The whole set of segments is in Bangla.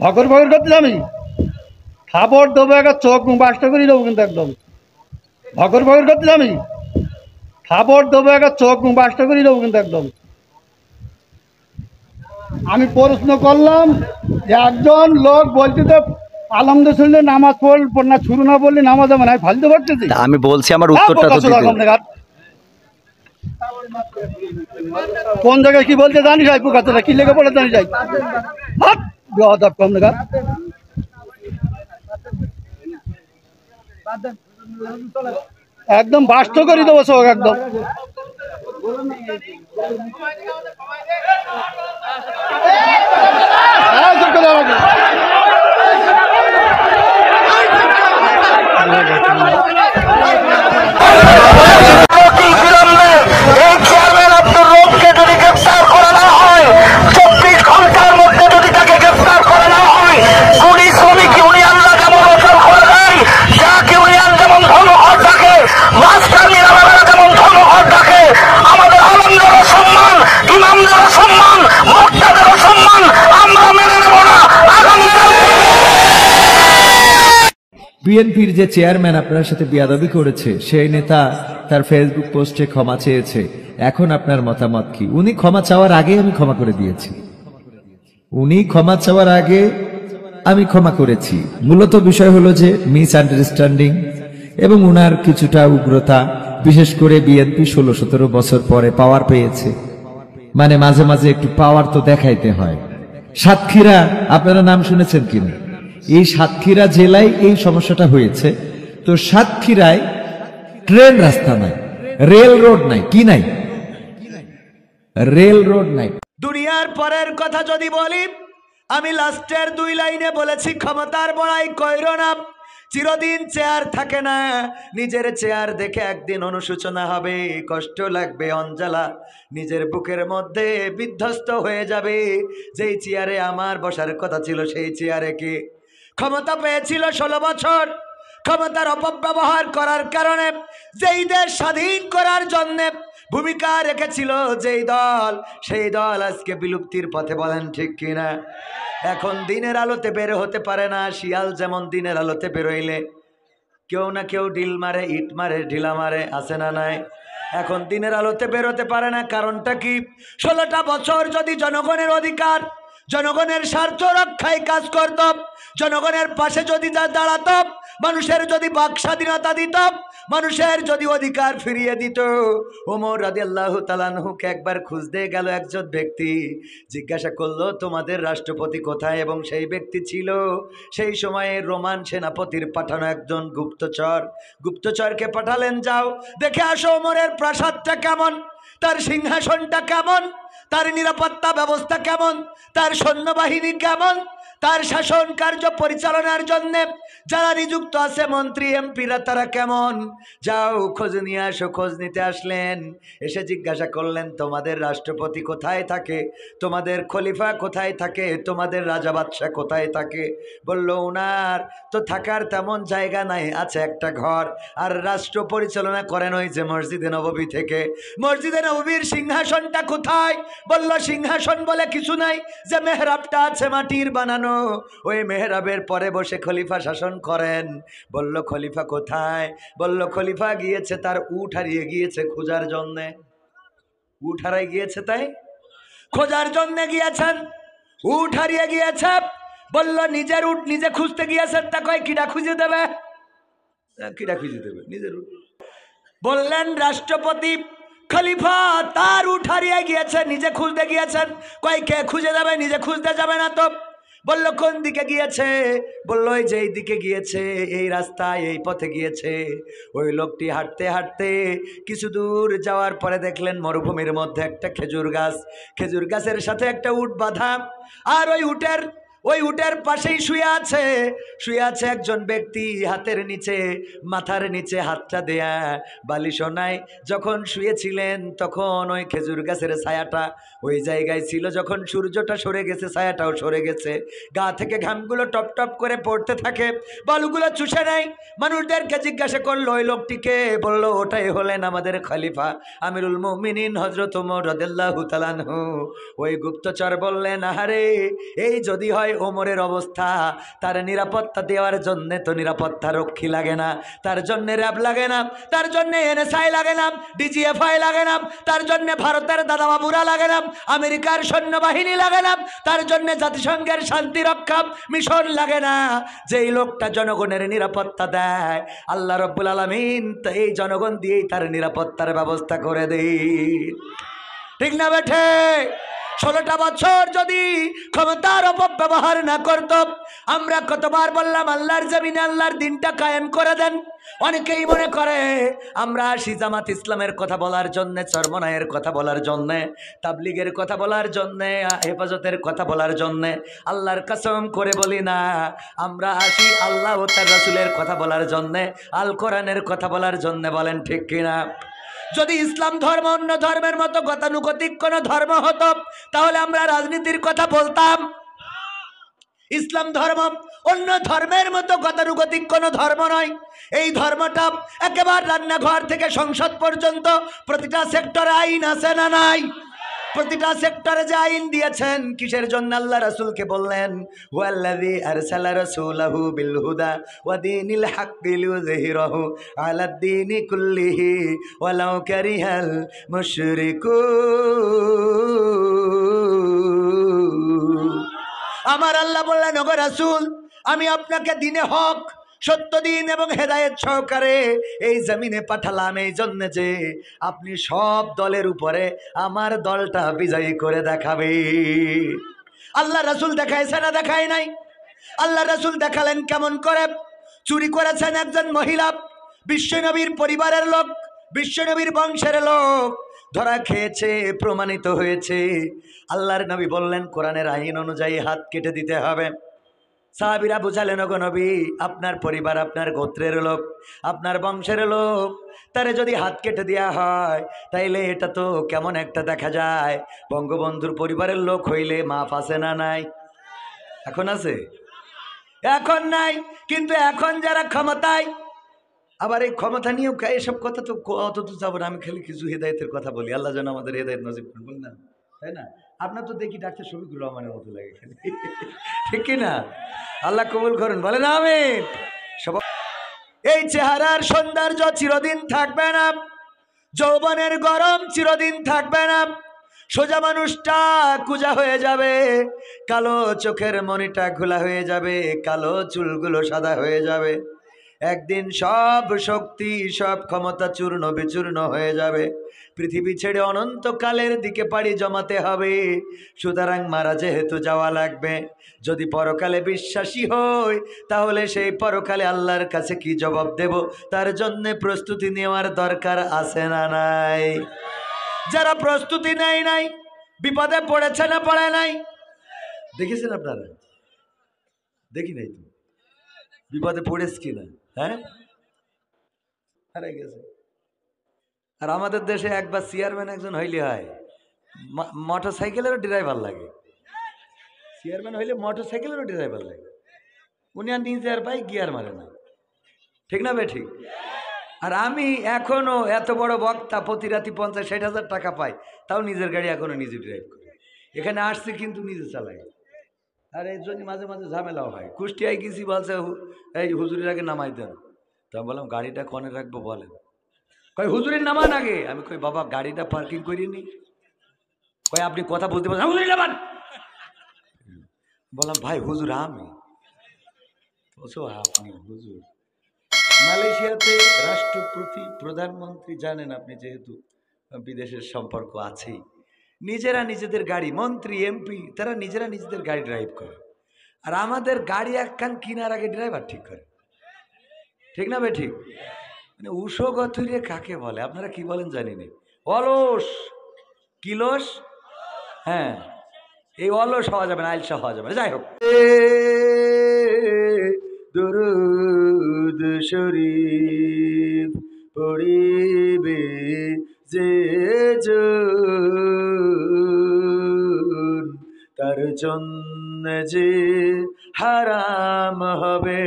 ভগর ভগর করতে আমি খাবার দেবো, একটা চোখ বাস্ট করে দেবো কিন্তু একদম। ভগর ভগর করতে আমি খাবার দেবো, একটা চোখ বাস্ট করে দেবো কিন্তু একদম। আমি প্রশ্ন করলাম যে একজন লোক বলতে তো আলমদে শুনলে নামাজ পড় না, শুরু না বললে নামাজ হবে না, ফালতে পারতেছি। আমি বলছি আমার উত্তরটা তো দিতে। কোন জায়গায় কি বলতে জানিস ভাই? পোকাতলা কি লেগে পড়ে জানিস ভাই? হাত বেয়াদব কম দেখা। একদম বাস্ত করে দেবো সব একদম। বিএনপির যে চেয়ারম্যান আপনার সাথে বিয়াদবি করেছে সেই নেতা তার ফেসবুক পোস্টে ক্ষমা চেয়েছে, এখন আপনার মতামত কি? উনি ক্ষমা চাওয়ার আগে আমি ক্ষমা করে দিয়েছি, উনি ক্ষমা চাওয়ার আগে আমি ক্ষমা করেছি। মূলত বিষয় হলো যে মিস আন্ডারস্ট্যান্ডিং এবং উনার কিছুটা উগ্রতা, বিশেষ করে বিএনপি 16-17 বছর পরে পাওয়ার পেয়েছে, মানে মাঝে মাঝে একটু পাওয়ার তো দেখাইতে হয়। সাতক্ষীরা আপনারা নাম শুনেছেন কিনা? এই সাতক্ষীরা জেলায় এই সমস্যাটা হয়েছে। তো সাতক্ষীরায় ট্রেন রাস্তা নাই, রেল রোড নাই। কি নাই? রেল রোড নাই। দুনিয়ার পরের কথা যদি বলি, আমি লাস্টের 2 লাইনে বলেছি ক্ষমতার বড়াই কইরো না, চিরদিন চেয়ার থাকে না। নিজের চেয়ার দেখে একদিন অনুশোচনা হবে, কষ্ট লাগবে, অঞ্জালা নিজের বুকের মধ্যে বিধ্বস্ত হয়ে যাবে। যেই চেয়ারে আমার বসার কথা ছিল সেই চেয়ারে কি ক্ষমতা পেয়েছিল 16 বছর, ক্ষমতার অপব্যবহার করার কারণে যেই দেশ স্বাধীন করার জন্য ভূমিকা রেখেছিল যেই দল, সেই দল আজকে বিলুপ্তির পথে। বলেন ঠিক কিনা? এখন দিনের আলোতে বের হতে পারে না। শিয়াল যেমন দিনের আলোতে বেরোইলে কেউ না কেউ ডিল মারে, ইট মারে, ঢিলা মারে, আছে না নাই? এখন দিনের আলোতে বেরোতে পারে না। কারণটা কি? 16টা বছর যদি জনগণের অধিকার, জনগণের স্বার্থ রক্ষায় কাজ করত, জনগণের পাশে যদি দাঁড়াত, মানুষের যদি বাক স্বাধীনতা দিত, মানুষের যদি অধিকার ফিরিয়ে দিত। ওমর রাদিয়াল্লাহু তাআলা আনহুকে একবার খুঁজতে গেল একজন ব্যক্তি, জিজ্ঞাসা করলো তোমাদের রাষ্ট্রপতি কোথায়? এবং সেই ব্যক্তি ছিল সেই সময়ে রোমান সেনাপতির পাঠানো একজন গুপ্তচর। গুপ্তচরকে পাঠালেন, যাও দেখে আসো ওমরের প্রাসাদটা কেমন, তার সিংহাসনটা কেমন, তার নিরাপত্তা ব্যবস্থা কেমন, তার সৈন্যবাহিনী কেমন, তার শাসন কার্য পরিচালনার জন্য যারা নিযুক্ত আছে মন্ত্রী এমপিরা তারা কেমন, যাও খোঁজ নিয়ে আসো। খোঁজ নিতে আসলেন, এসে জিজ্ঞাসা করলেন তোমাদের রাষ্ট্রপতি কোথায় থাকে, তোমাদের খলিফা কোথায় থাকে, তোমাদের রাজা বাদশাহ কোথায় থাকে? বলল ওনার তো থাকার তেমন জায়গা নাই, আছে একটা ঘর, আর রাষ্ট্র পরিচালনা করেন ওই যে মসজিদে নববী থেকে। মসজিদে নববীর সিংহাসনটা কোথায়? বলল সিংহাসন বলে কিছু নাই, যে মেহরাবটা আছে মাটির বানানো, ওই মেহরাবের পরে বসে খলিফা শাসন করেন। বলল খলিফা কোথায়? বলল খলিফা গিয়েছে, তার উট হারিয়ে গিয়েছে খোঁজার জন্যে। উট হারাই গিয়েছে, তাই খোঁজার জন্য গিয়েছেন, উট হারিয়ে গিয়েছে। বলল নিজের উট নিজে খুঁজতে গিয়েছেন, তা কয় কিডা খুঁজে দেবে? কিডা খুঁজে দেবে নিজের উট? বললেন রাষ্ট্রপতি খলিফা তার উট হারিয়ে গিয়েছে, নিজে খুঁজতে গিয়েছেন। কয় কে খুঁজে যাবে? নিজে খুঁজতে যাবে না তো। বলল কোন দিকে গিয়েছে? বলল ওই যে এই দিকে গিয়েছে, এই রাস্তায়, এই পথে গিয়েছে। ওই লোকটি হাঁটতে হাঁটতে কিছু দূর যাওয়ার পরে দেখলেন মরুভূমির মধ্যে একটা খেজুর গাছ, খেজুর গাছের সাথে একটা উট বাঁধা, আর ওই উটের পাশেই শুয়ে আছে একজন ব্যক্তি, হাতের নিচে, মাথার নিচে হাতটা দেয়া, বালিশও নাই। যখন শুয়েছিলেন তখন ওই খেজুর গাছের ছায়াটা ওই জায়গায় ছিল, যখন সূর্যটা সরে গেছে ছায়াটাও সরে গেছে, গা থেকে ঘামগুলো টপ টপ করে পড়তে থাকে, বালুগুলো চুষে নেয়। মানুষদেরকে জিজ্ঞাসা করলো ওই লোকটিকে, বললো ওটাই হলেন আমাদের খলিফা আমিরুল মুমিনিন হযরত ওমর রাদিয়াল্লাহু তাআলা আনহু। ওই গুপ্তচর বললেন আহারে, এই যদি হয় ওমরের অবস্থা, তার নিরাপত্তা দেওয়ার জন্য তো নিরাপত্তা রক্ষী লাগে না, তার জন্য র্যাব লাগে না, তার জন্য এনএসআই লাগে না, ডিজিএফআই লাগে না, তার জন্য ভারতের দাদাবাবুরা লাগে না, আমেরিকার সৈন্যবাহিনী লাগে না, তার জন্য জাতিসংঘের শান্তি রক্ষা মিশন লাগে না। যেই লোকটা জনগণের নিরাপত্তা দেয়, আল্লাহ রাব্বুল আলামিন তো এই জনগণ দিয়েই তার নিরাপত্তার ব্যবস্থা করে দেয়। ঠিক না বেঠে? 16টা বছর যদি ক্ষমতার অপব্যবহার না করত, আমরা কতবার বললাম আল্লাহর জমিনে আল্লাহর দিনটা কায়েম করে দেন। অনেকেই মনে করে আমরা আসি জামাত ইসলামের কথা বলার জন্যে, চরমনায়ের কথা বলার জন্যে, তাবলিগের কথা বলার জন্যে, হেফাজতের কথা বলার জন্যে। আল্লাহর কসম করে বলি না, আমরা আসি আল্লাহ ও তার রাসূলের কথা বলার জন্যে, আল কোরআনের কথা বলার জন্যে। বলেন ঠিক কিনা? যদি ইসলাম ধর্ম অন্য ধর্মের মতো গতানুগতিক কোন ধর্ম হতো, তাহলে আমরা রাজনীতির কথা বলতাম। ইসলাম ধর্ম অন্য ধর্মের মতো গতানুগতিক কোন ধর্ম নয়। এই ধর্মটা একেবারে রান্নাঘর থেকে সংসদ পর্যন্ত প্রতিটা সেক্টরে আইন আছে না নাই? প্রতিটা সেক্টরে যে আইন দিয়েছেন, কিসের জন্য? আল্লাহ রাসূলকে বললেন, ওয়াল্লাযী আরসালা রাসূলাহু বিল হুদা ওয়া দীনিল হাক্কি লিইয়ুযহিরাহু আলাদ-দীনি কুল্লিহি ওয়ালাউ কারিহাল মুশরিকুন। আমার আল্লাহ বললেন, ওগো রাসূল, আমি আপনাকে দিনে হক, সত্য দিন এবং হেদায়েত সহকারে এই জমিনে পাঠালাম, এই জন্য যে আপনি সব দলের উপরে আমার দলটা বিজয়ী করে দেখাবে। আল্লাহ রাসূল দেখাইছে না দেখায় নাই? আল্লাহ রাসূল দেখালেন কেমন করে? চুরি করেছেন একজন মহিলা, বিশ্বনবীর পরিবারের লোক, বিশ্বনবীর বংশের লোক, ধরা খেয়েছে, প্রমাণিত হয়েছে। আল্লাহর নবী বললেন কোরআনের আইন অনুযায়ী হাত কেটে দিতে হবে। সাহাবীরা বুঝালেন, ওগো নবী, আপনার পরিবার, আপনার গোত্রের লোক, আপনার বংশের লোক, তারে যদি হাত কেটে দেওয়া হয়, তাইলে এটা তো কেমন একটা দেখা যায়। বঙ্গবন্ধুর পরিবারের লোক হইলে মাফ আছে না নাই? এখন আছে? এখন নাই। কিন্তু এখন যারা ক্ষমতায়, আবার এই ক্ষমতা নিয়েও এসব কথা তো অত তো যাবো না। আমি খালি কিছু হেদায়েতের কথা বলি, আল্লাহ যেন আমাদের হেদায়েত নসিব করেন, বল না, তাই না? আপনার তো দেখি ডাক্তার শফিকুর রহমানের মতো লাগে খালি, ঠিক কিনা? আল্লাহ কবুল করেন, বলে না আমিন। সব এই চেহারার সৌন্দর্য চিরদিন থাকবে না, যৌবনের গরম চিরদিন থাকবে না। সোজা মানুষটা কুজা হয়ে যাবে, কালো চোখের মনিটা খোলা হয়ে যাবে, কালো চুলগুলো সাদা হয়ে যাবে। একদিন সব শক্তি, সব ক্ষমতা চূর্ণ বিচূর্ণ হয়ে যাবে। পৃথিবী ছেড়ে অনন্তকালের দিকে পাড়ি জমাতে হবে। সুতরাং মারা যেহেতু যাওয়া লাগবে, যদি পরকালে বিশ্বাসী হই, তাহলে সেই পরকালে আল্লাহর কাছে কি জবাব দেব, তার জন্যে প্রস্তুতি নেওয়ার দরকার আছে না নাই? যারা প্রস্তুতি নেয় নাই, বিপদে পড়েছে না পড়ে নাই? দেখেছেন আপনারা? দেখি নাই তো, বিপদে পড়েছে কিনা? হ্যাঁ, হারাই গেছে। আর আমাদের দেশে একবার চেয়ারম্যান একজন হইলে হয়, মোটর সাইকেলেরও ড্রাইভার লাগে। চেয়ারম্যান হইলে মোটর সাইকেলেরও ড্রাইভার লাগে। উনি আর নিজে আর বাইক গিয়ার মারে না, ঠিক না বে ঠিক? আর আমি এখনো এত বড় বক্তা, প্রতি রাতি 50-60 হাজার টাকা পাই, তাও নিজের গাড়ি এখনো নিজে ড্রাইভ করি। এখানে আসছি কিন্তু নিজে চালাই। আর এর জন্য মাঝে মাঝে ঝামেলাও হয়। কুষ্টিয়ায় গেছি, বলছে এই হুজুরের আগে নামাই দেন। তো আমি বললাম গাড়িটা কনে রাখবো বলেন? কই হুজুরের নামান আগে। আমি কই বাবা গাড়িটা পার্কিং করিনি। কই আপনি কথা বলতে পারছেন, হুজুরের নামান। বললাম ভাই হুজুর আমি। আপনি হুজুর? মালয়েশিয়াতে রাষ্ট্রপতি, প্রধানমন্ত্রী, জানেন আপনি, যেহেতু বিদেশের সম্পর্ক আছেই, নিজেরা নিজেদের গাড়ি, মন্ত্রী এমপি তারা নিজেরা নিজেদের গাড়ি ড্রাইভ করে। আর আমাদের গাড়ি একখান কিনার আগে ড্রাইভার ঠিক করে, ঠিক না ভাই ঠিক? মানে উষগথুরে কাকে বলে আপনারা কি বলেন জানি না, অলস, কিলস। হ্যাঁ, এই অলস হওয়া যাবে না, আলসা হওয়া যাবে না। যাই হোক, দুরুদ শরীফ পড়িবে যে তার জন্য যে হারাম হবে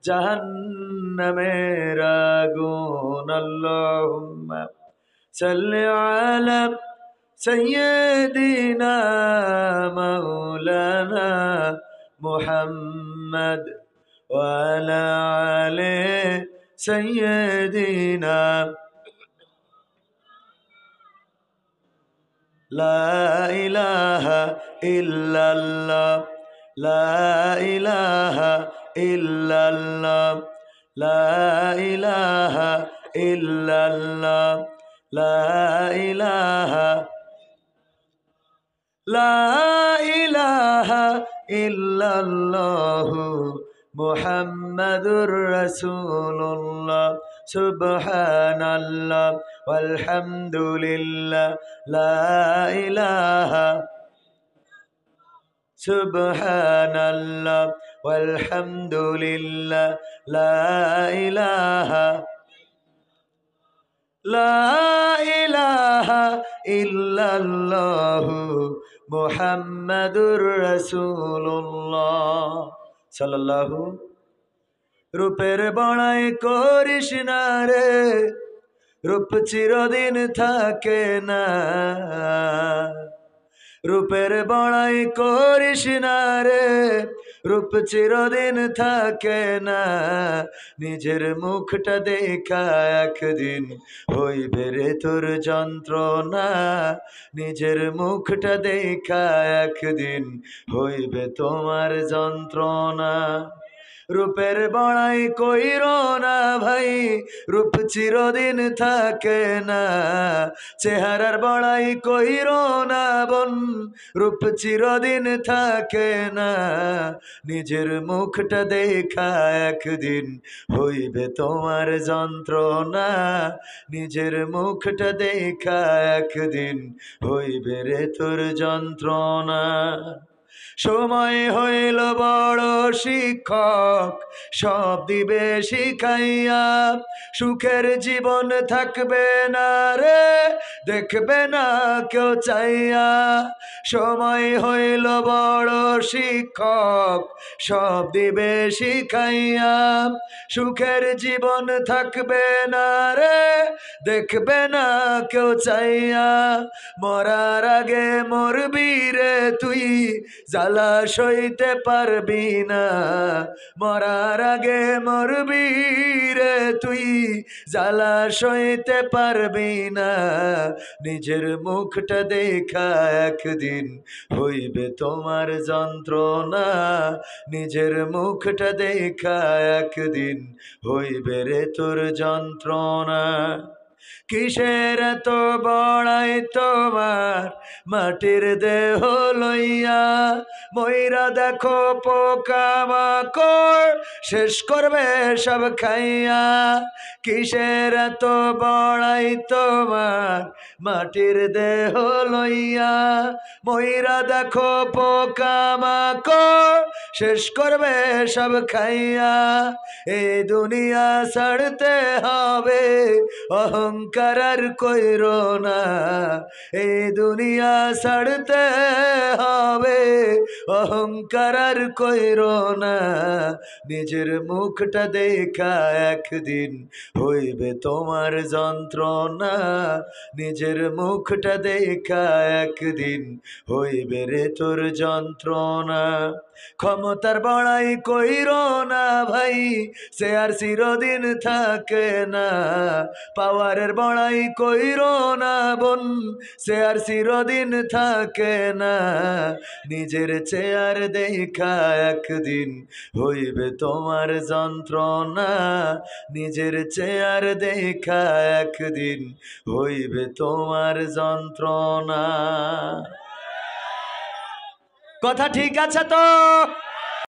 জাহান্নামের আগুন। আল্লাহুম্মা সাল্লি আলা সাইয়্যিদিনা মাওলানা মুহাম্মদ ওয়া আলা আলি সাইয়্যিদিনা লা ইলাহা ইল্লাল্লাহ লা ইলাহা ইল্লাল্লাহ লা ইলাহা ইল্লাল্লাহ লা ইলাহা লা ইলাহা ইল্লাল্লাহু মুহাম্মাদুর রাসূলুল্লাহ সুবহানাল্লাহ ওয়ালহামদুলিল্লাহ লা ইলাহা সুবহানাল্লাহ ওয়ালহামদুলিল্লাহ লা ইলাহা লা ইলাহা ইল্লাল্লাহু মুহাম্মাদুর রাসূলুল্লাহ সাল্লাল্লাহু। রূপের বড়াই করিস না রে, রূপ চিরদিন থাকে না। রূপের বড়াই করিস না রে, রূপ চিরদিন থাকে না। নিজের মুখটা দেখা একদিন হইবে রে তোর যন্ত্রণা। নিজের মুখটা দেখা একদিন হইবে তোমার যন্ত্রণা। রূপের বড়াই কইরো না ভাই, রূপ চিরদিন থাকে না। চেহারার বড়াই কইরো না বোন, রূপ চিরদিন থাকে না। নিজের মুখটা দেখা একদিন হইবে তোমার যন্ত্রণা। নিজের মুখটা দেখা একদিন হইবে রে তোর যন্ত্রণা। সময় হইল বড় শিক্ষক, সব দিবে শিখাইয়া। সুখের জীবন থাকবে না রে, দেখবে না কেউ চাইয়া। সময় হইল বড় শিক্ষক, সব দিবে শিখাইয়া। সুখের জীবন থাকবে না রে, দেখবে না কেউ চাইয়া। মরার আগে মরবি রে তুই, জ্বালা সইতে পারবি না। মরার আগে মরবি রে তুই, জ্বালা সইতে পারবি না। নিজের মুখটা দেখা একদিন হইবে তোমার যন্ত্রণা। নিজের মুখটা দেখা একদিন হইবে রে তোর যন্ত্রণা। কিসের এত বড়াই তোমার মাটির দেহ লইয়া। ময়রা দেখো পোকা মাকড় শেষ করবে সব খাইয়া। কিসের এত বড়াই তোমার মাটির দেহ লইয়া। ময়রা দেখো পোকা মাকড় শেষ করবে সব খাইয়া। এই দুনিয়া ছাড়তে হবে, অহংকার আর কইরো না। এই দুনিয়া ছাড়তে হবে, অহংকার আর কইরো না। নিজের মুখটা দেখা একদিন হইবে তোমার যন্ত্রণা। নিজের মুখটা দেখা একদিন হইবে রে তোর যন্ত্রণা। ক্ষমতার বড়াই কইরো না ভাই, সে আর চিরদিন থাকে না। পাওয়ারের বড়াই কইরো না বোন, সে আর চিরদিন থাকে না। নিজের চেয়ার দেখা একদিন হইবে তোমার যন্ত্রণা। নিজের চেয়ার দেখা একদিন হইবে তোমার যন্ত্রণা। কথা ঠিক আছে তো?